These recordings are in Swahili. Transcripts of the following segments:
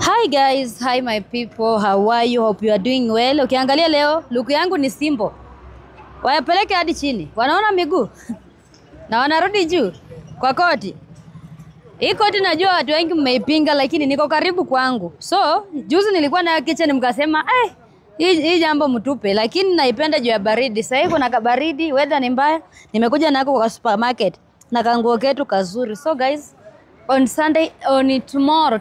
Hi guys, hi my people, how are you? Hope you are doing well. Ukiangalia leo, look yangu ni simple. Wayapeleke hadi chini. Wanaona miguu? Na wanarudi juu kwa koti. Hii koti najua watu wengi mmeipinga lakini niko karibu kwangu. So, juzi nilikuwa na kitchen mkasema, hii jambo mtupe, lakini naipenda juu ya baridi. Sasa kuna kabaridi, weather ni mbaya. Nimekuja nako kwa supermarket na kanguo ketu kazuri. So guys, on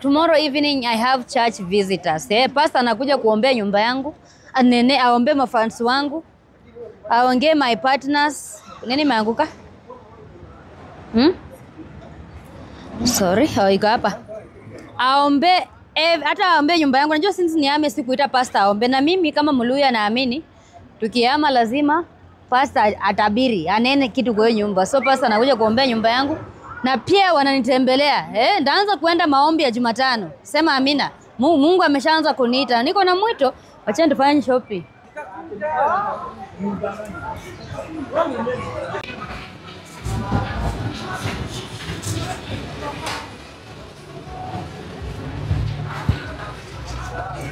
tomorrow evening I have church visitors. Pastor anakuja kuombea nyumba yangu, aombe mafans wangu, aongee my partners. Nini imeanguka? Sorry, iko hapa. Aombe hata aombe nyumba yangu. Najua since niame sikuita pastor aombe, na mimi kama Mluya naamini tukiama lazima pastor atabiri, anene kitu kwa nyumba. So pastor anakuja kuombea nyumba yangu. Na pia wananitembelea. Ndaanza kuenda maombi ya Jumatano. Sema amina. Mungu ameshaanza kuniita. Niko na mwito. Acha tufanye shopping.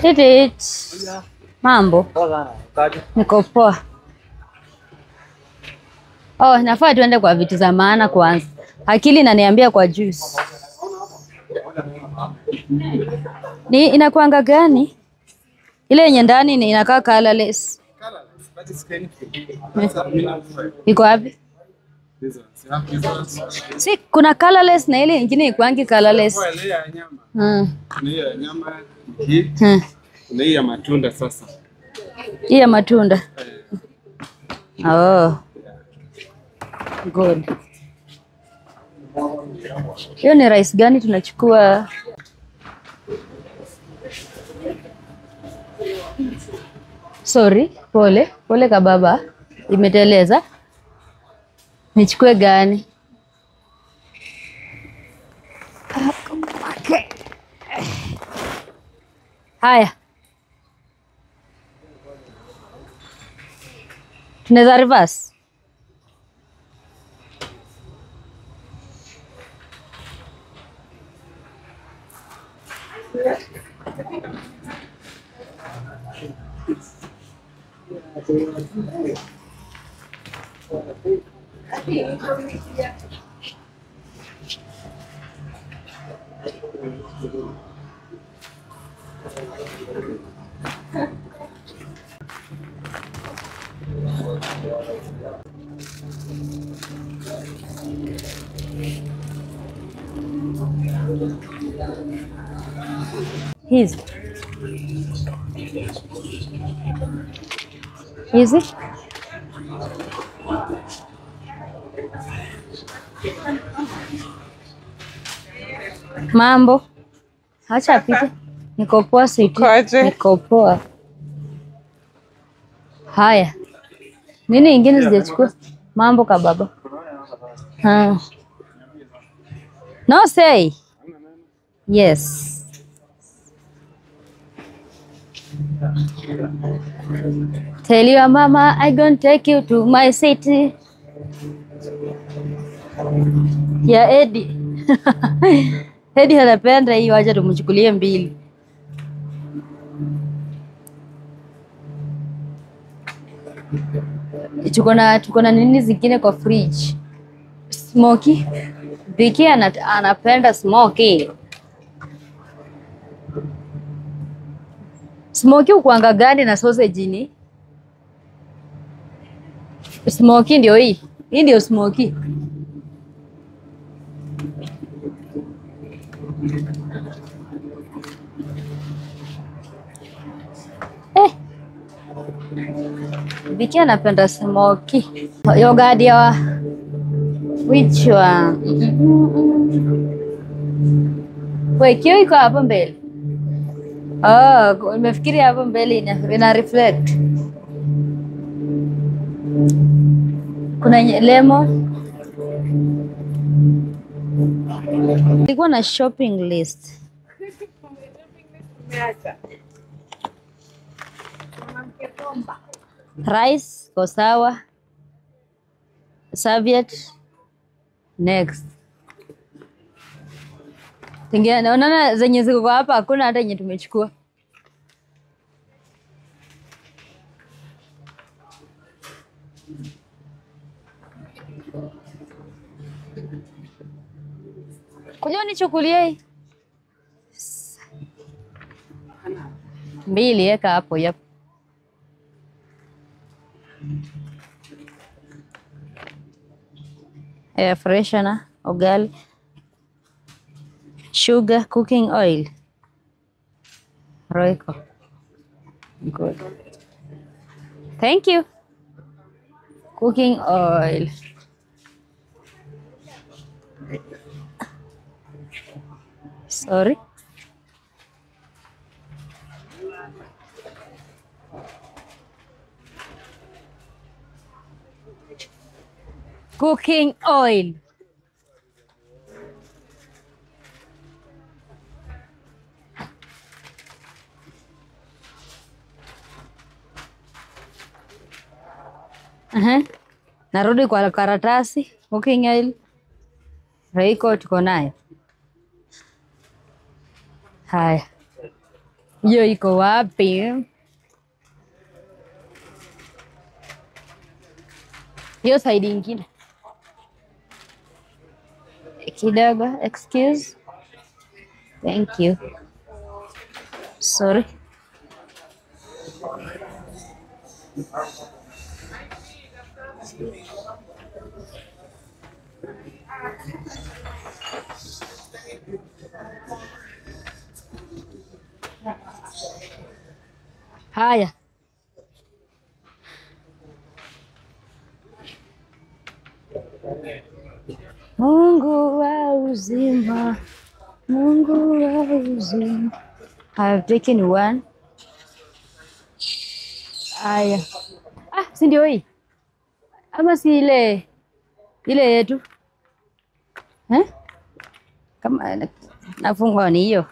Titit. Mambo. Niko poa. Nafaa tuende kwa vitu za maana kwanza. Akili inaniambia kwa juice. Ni inakuanga gani? Ile yenye ndani ni inakaa colorless. Iko wapi? Si kuna colorless na ile nyingine ikuangi colorless. Ni ya nyama hii. Ni ya matunda sasa. Hii ya matunda. Good. Hiyo ni rice gani tunachukua? Sorry, pole kababa. Imeteleza. Nichukue gani? Okay. Haya. Tunaweza reverse. Easy. Mambo. Acha apite. Niko poa sweetie. Niko poa. Haya. Nini ingine sijachukua? Mambo kababa. No say. Yes. Tell your mama I gonna take you to my city. Ya Eddie. Eddie anapenda hiyo, acha tumchukulie mbili. Tuko na nini zingine kwa fridge? Smoky. Biki anapenda smoky. Smoky ukuanga gani na sausage ni? Smoky ndio hii. Hii ndio smoky. Biki anapenda smoky. Yogurt ya which one? Kio iko hapo mbele. Nimefikiri hapo mbele ina reflect. Kuna lemon. Nilikuwa na shopping list. Rice, kosawa. Serviette. Next. Tingia naona zenye ziko hapa hakuna hata yenye tumechukua. Kuja nichukulie hii. Mbili eka hapo yep. Air freshener, ugali, sugar, cooking oil. Royco. Good. Thank you. Cooking oil. Sorry. Cooking oil. Narudi kwa karatasi. Cooking oil. Royco tuko nayo. Haya. Hiyo iko wapi? Hiyo side nyingine. Kidogo, excuse. Thank you. Sorry. Haya. Mungu wa uzima, Mungu wa uzima. I have taken one. Haya. Si ndio hii? Ama si ile yetu? Kama nafungwa ni hiyo.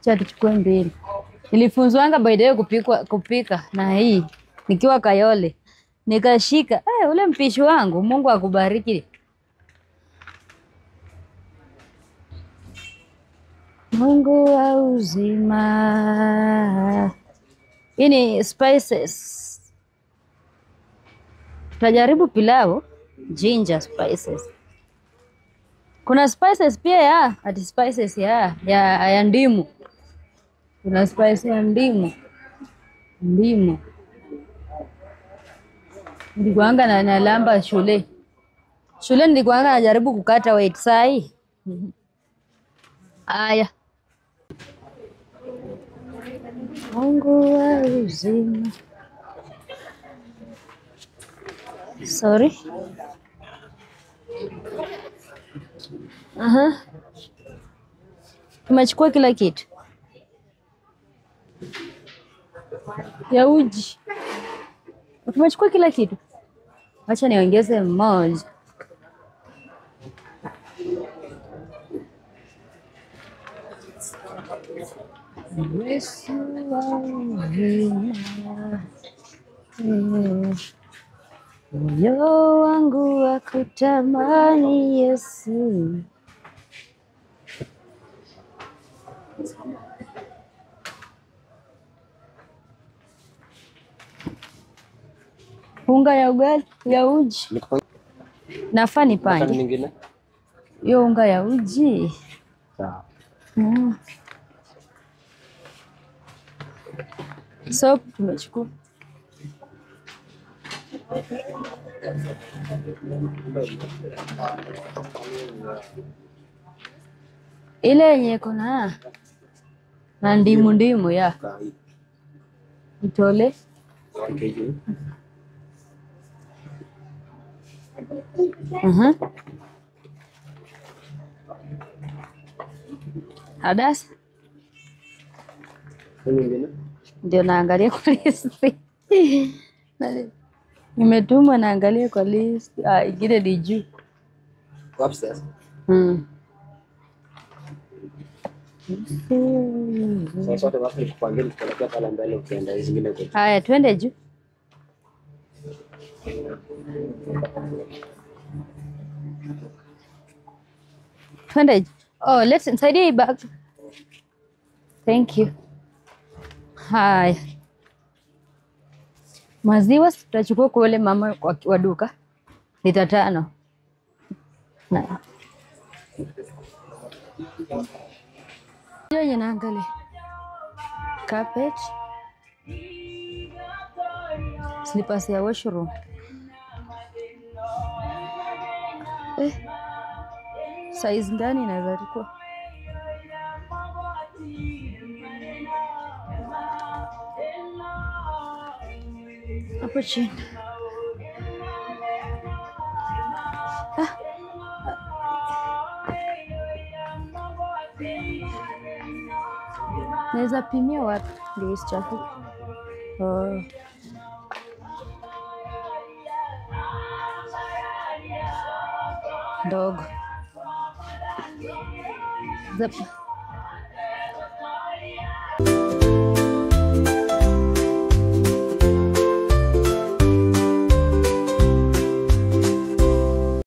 Cha tuchukue mbili. Nilifunzwanga by the way kupika na hii nikiwa Kayole. Nikashika. Ule mpishi wangu, Mungu akubariki. Mungu wa uzima. Hii ni spices. Tutajaribu pilau, ginger spices. Kuna spices pia ati spices ya ndimu. Kuna spice ya ndimu. Nilikuanga na lamba shule. Shule nilikuanga najaribu kukata weight sai. Aya. Mungu wa uzima. Sorry. Tumechukua kila kitu. Ya uji. Tumechukua kila kitu. Acha niongeze moja. Yesu moyo wangu wa kutamani Yesu. Unga ya ugali, ya uji. Nafaa nipange. Hiyo unga ya uji. Sawa. Soap tumechukua. Ile yenye kuna na ndimu ya. Itole. Hadas. Ndio naangalia kwa list. Nimetumwa naangalia kwa list. Ingine ni juu. Upstairs. Sasa wote wapi kupangia kupelekea pale mbele ukienda hizo zingine kwa. Haya twende juu. Twende juu. Oh, let's nisaidie hii bag. Thank you. Haya. Maziwa tutachukua kwa ule mama wa duka. Lita 5. Na. Ndio naangalia. Carpet. Slippers ya washroom. Size gani inaweza kuwa? Hapo chini. Naweza pimia wapi ndio isichafuke? Oh. Ndogo.